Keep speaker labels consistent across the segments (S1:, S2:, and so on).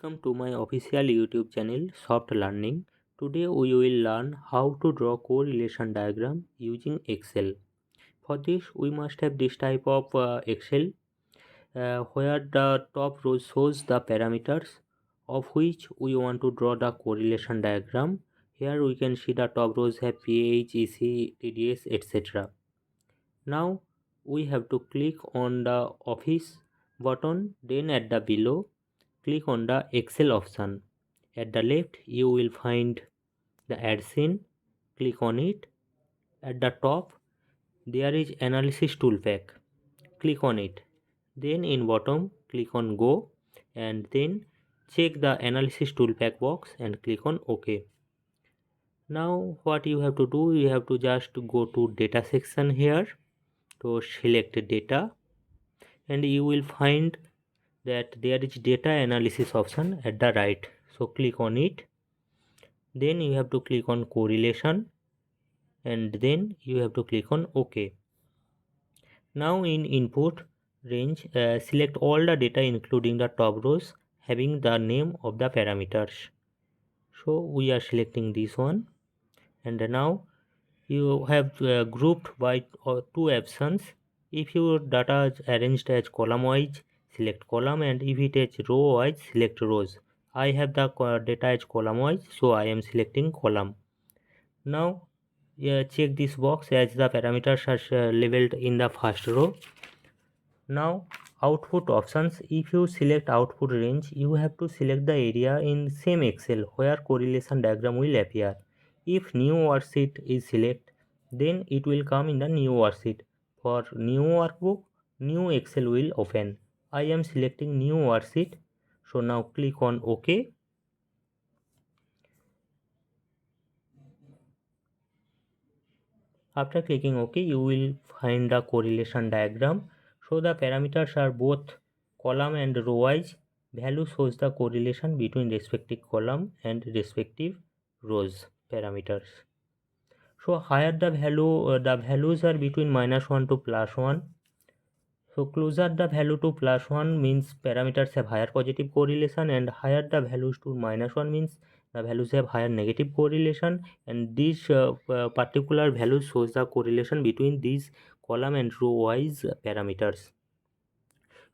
S1: Welcome to my official YouTube channel Soft Learning. Today we will learn how to draw correlation diagram using Excel. For this we must have this type of Excel where the top row shows the parameters of which we want to draw the correlation diagram. Here we can see the top rows have pH, EC, TDS, etc. Now we have to click on the office button, then at the below click on the Excel option. At the left you will find the add scene. Click on it. At the top there is analysis tool pack. Click on it. Then in bottom click on go and then check the analysis tool pack box and click on OK. Now what you have to do, you have to just go to data section here to select data and you will find that there is data analysis option at the right, so click on it. Then you have to click on correlation and then you have to click on OK. Now in input range select all the data including the top rows having the name of the parameters. So we are selecting this one and now you have grouped by two options. If your data is arranged as column wise, select column, and if it is row wise, select rows. I have the data as column wise, so I am selecting column. Now check this box as the parameters are labeled in the first row. Now output options, if you select output range, you have to select the area in same Excel where correlation diagram will appear. If new worksheet is select, then it will come in the new worksheet. For new workbook, new Excel will open. I am selecting new worksheet, so now click on OK. After clicking OK, you will find the correlation diagram. So the parameters are both column and row wise. Value shows the correlation between respective column and respective rows parameters. So higher the value, the values are between -1 to +1. So closer the value to +1 means parameters have higher positive correlation, and higher the values to -1 means the values have higher negative correlation, and this particular value shows the correlation between these column and row wise parameters.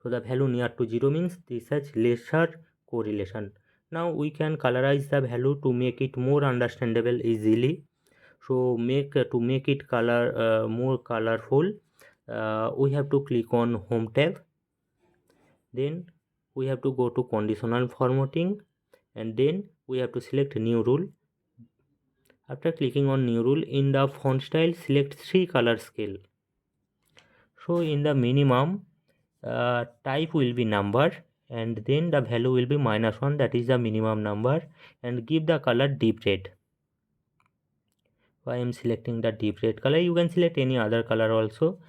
S1: So the value near to 0 means this has lesser correlation. Now we can colorize the value to make it more understandable easily. So to make it more colorful, we have to click on home tab. Then we have to go to conditional formatting and then we have to select new rule. After clicking on new rule, in the font style select 3 color scale. So in the minimum type will be number and then the value will be -1, that is the minimum number, and give the color deep red. So I am selecting the deep red color. You can select any other color also.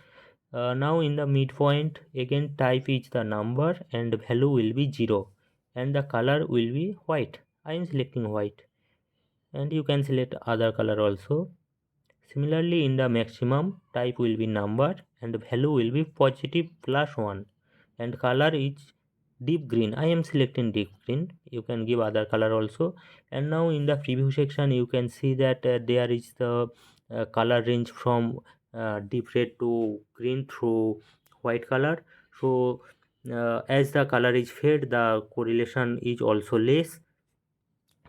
S1: Now in the midpoint again type is the number and value will be 0 and the color will be white. I am selecting white and you can select other color also. Similarly in the maximum type will be number and value will be positive +1 and color is deep green. I am selecting deep green. You can give other color also. And now in the preview section you can see that there is the color range from deep red to green through white color. So as the color is fade, the correlation is also less.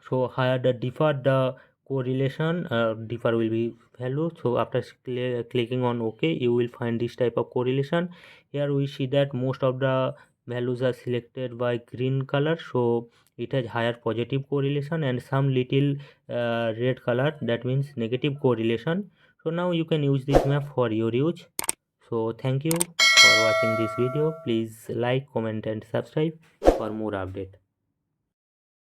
S1: So higher the deeper the correlation, deeper will be value. So after clicking on OK, you will find this type of correlation. Here we see that most of the values are selected by green color, so it has higher positive correlation, and some little red color, that means negative correlation. So now you can use this map for your use. So thank you for watching this video. Please like, comment and subscribe for more update.